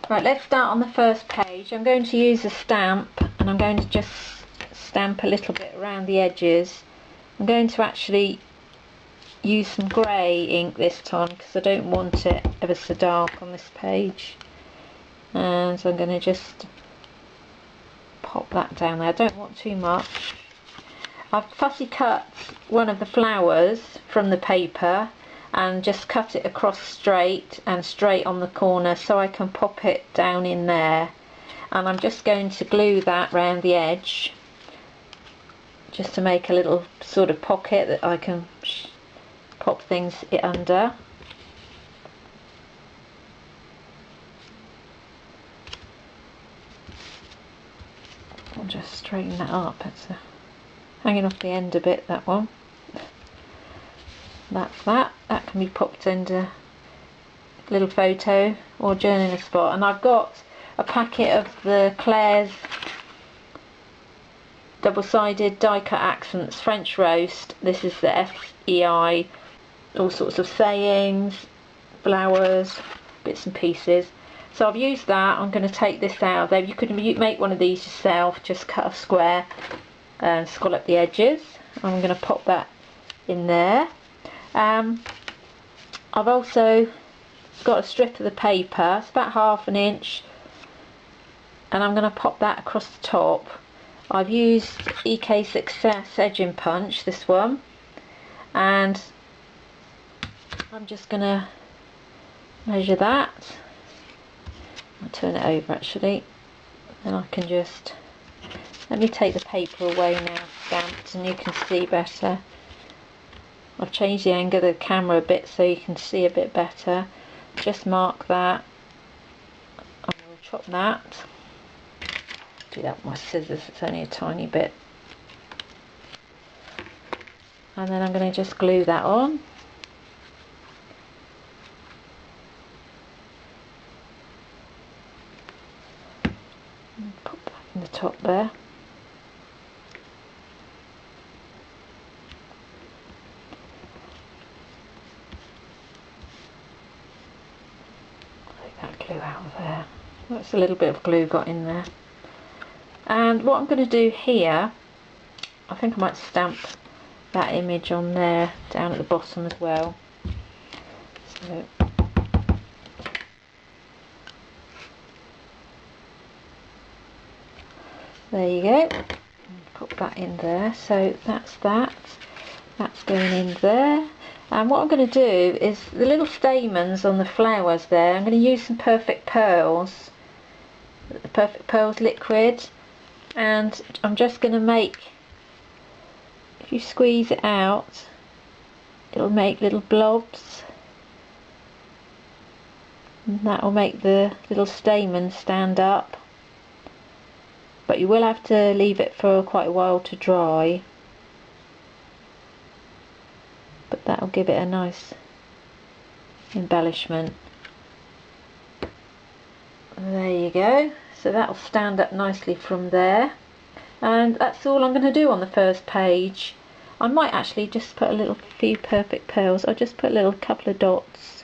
Right, let's start on the first page. I'm going to use a stamp and I'm going to just stamp a little bit around the edges. I'm going to actually use some grey ink this time because I don't want it ever so dark on this page. And so I'm going to just pop that down there. I don't want too much. I've fussy cut one of the flowers from the paper and just cut it across straight and straight on the corner so I can pop it down in there. And I'm just going to glue that round the edge just to make a little sort of pocket that I can pop things under. I'll just straighten that up. It's hanging off the end a bit, that one. That's that. That can be popped into a little photo or journaling spot. And I've got a packet of the Claire's double-sided die-cut accents French roast. This is the FEI, all sorts of sayings, flowers, bits and pieces. So I've used that. I'm going to take this out of there. You could make one of these yourself, just cut a square and scallop the edges. I'm going to pop that in there. I've also got a strip of the paper, it's about 1/2 inch, and I'm going to pop that across the top. I've used EK Success edging punch, this one, and I'm just going to measure that. I'll turn it over actually, and I can just, let me take the paper away now, stamped, and you can see better. I've changed the angle of the camera a bit so you can see a bit better. Just mark that. I will chop that. Do that with my scissors, it's only a tiny bit. And then I'm going to just glue that on. And put that in the top there. Glue out of there. That's a little bit of glue got in there. And what I'm going to do here, I think I might stamp that image on there down at the bottom as well. So there you go. Put that in there. So that's that. That's going in there. And what I'm going to do is the little stamens on the flowers there, I'm going to use some Perfect Pearls, the Perfect Pearls liquid, and I'm just going to make, if you squeeze it out, it'll make little blobs, and that will make the little stamens stand up. But you will have to leave it for quite a while to dry. But that'll give it a nice embellishment. There you go. So that'll stand up nicely from there. And that's all I'm going to do on the first page. I might actually just put a few Perfect Pearls. I'll just put a little couple of dots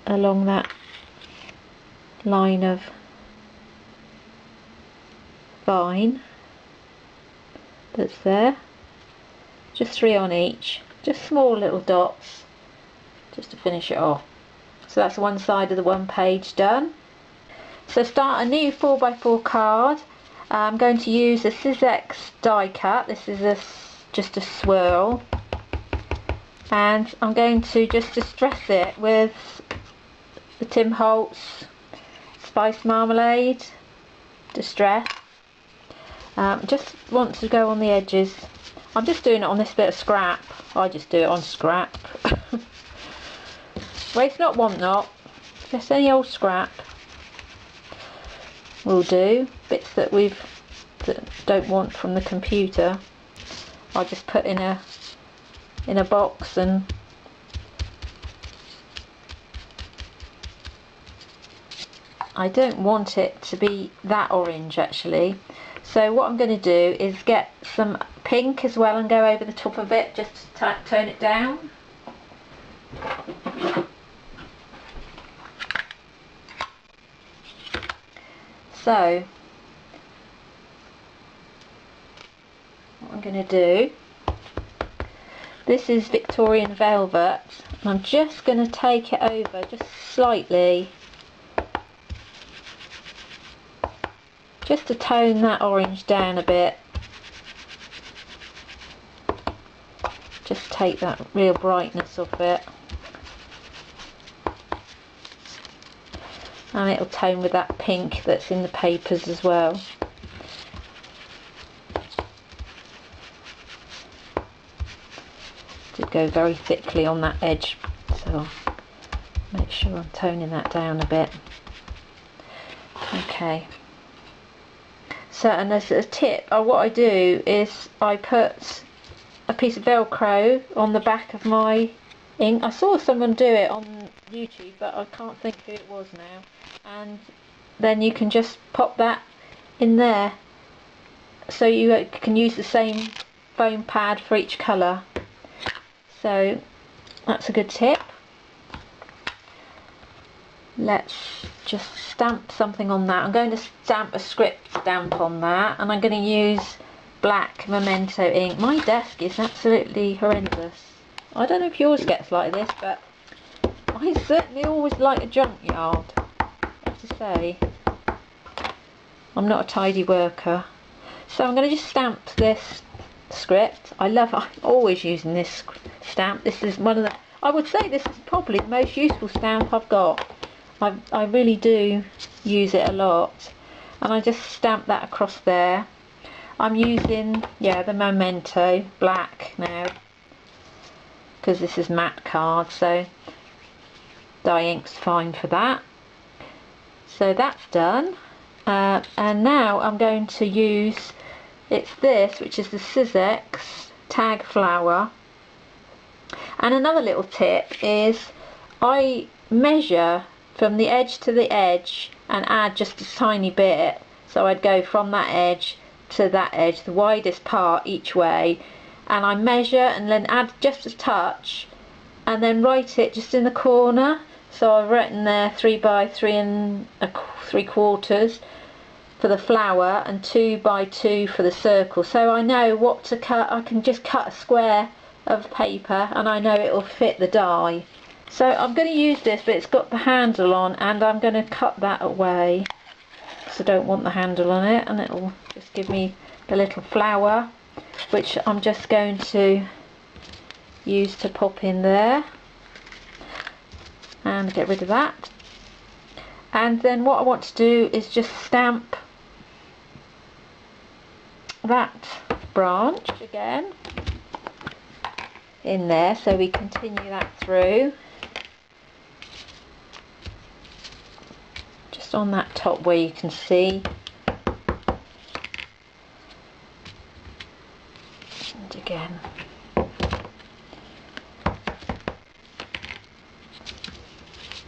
along that line of vine that's there. Just 3 on each, just small little dots, just to finish it off. So that's one side of the one page done. So start a new 4x4 card. I'm going to use a Sizzix die cut. This is just a swirl, and I'm going to just distress it with the Tim Holtz Spice Marmalade Distress. Just want to go on the edges. I'm just doing it on this bit of scrap. I just do it on scrap. Waste not, want not. Just any old scrap will do. Bits that don't want from the computer, I just put in a box, and I don't want it to be that orange actually. So what I'm going to do is get some pink as well and go over the top of it, just to tone it down. So what I'm going to do, this is Victorian velvet, and I'm just going to take it over just slightly, just to tone that orange down a bit. Just take that real brightness off it, and it'll tone with that pink that's in the papers as well. Did go very thickly on that edge, so make sure I'm toning that down a bit. Okay. So, and as a tip, what I do is I put a piece of Velcro on the back of my ink. I saw someone do it on YouTube, but I can't think who it was now. And then you can just pop that in there, so you can use the same foam pad for each colour. So that's a good tip. Let's just stamp something on that. I'm going to stamp a script stamp on that, and I'm going to use black Memento ink. My desk is absolutely horrendous. I don't know if yours gets like this, but I certainly always like a junkyard, I have to say. I'm not a tidy worker. So I'm going to just stamp this script. I'm always using this stamp. This is one of the, I would say this is probably the most useful stamp I've got. I really do use it a lot. And I just stamp that across there. I'm using, yeah, the Memento black now, because this is matte card, so dye ink's fine for that. So that's done. And now I'm going to use, it's this, which is the Sizzix tag flower. And another little tip is I measure from the edge to the edge and add just a tiny bit. So I'd go from that edge to that edge, the widest part each way, and I measure and then add just a touch, and then write it just in the corner. So I've written there 3 by 3 3/4 for the flower and 2 by 2 for the circle, so I know what to cut. I can just cut a square of paper and I know it will fit the die. So I'm going to use this, but it's got the handle on, and I'm going to cut that away because I don't want the handle on it, and it'll just give me a little flower, which I'm just going to use to pop in there and get rid of that. And then what I want to do is just stamp that branch again in there, so we continue that through just on that top where you can see. And again,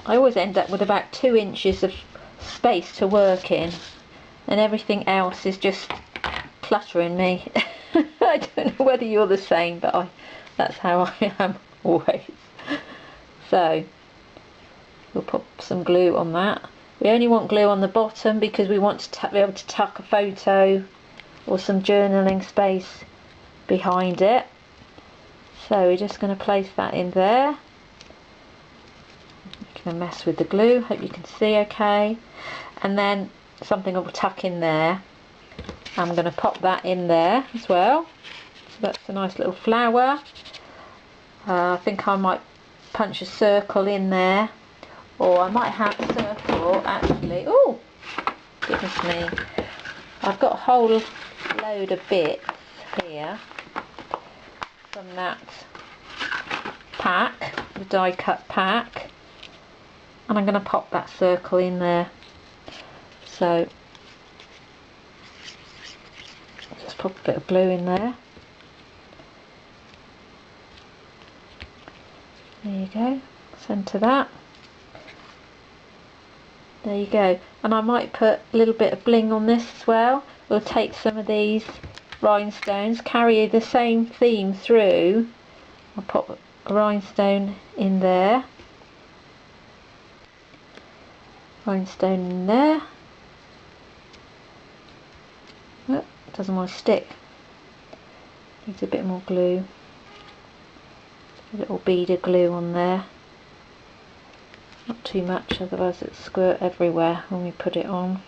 I always end up with about 2 inches of space to work in, and everything else is just cluttering me. I don't know whether you're the same, but that's how I am always. So we'll put some glue on that. We only want glue on the bottom because we want to be able to tuck a photo or some journaling space behind it. So we're just going to place that in there. I'm going to mess with the glue, hope you can see okay. And then something will tuck in there. I'm going to pop that in there as well. So that's a nice little flower. I think I might punch a circle in there, or I might have a circle actually. Oh, goodness me. I've got a whole load of bits here from that pack, the die cut pack, and I'm going to pop that circle in there. So just pop a bit of glue in there. There you go, centre that. There you go. And I might put a little bit of bling on this as well. We'll take some of these rhinestones, carry the same theme through. I'll pop a rhinestone in there. Rhinestone in there. doesn't want to stick. Needs a bit more glue. A little bead of glue on there. Not too much, otherwise it'll squirt everywhere when we put it on.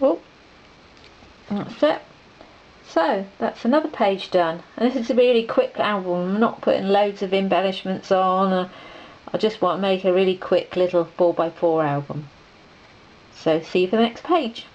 Oh, that's it. So that's another page done, and this is a really quick album. I'm not putting loads of embellishments on. I just want to make a really quick little 4x4 album. So see you for the next page.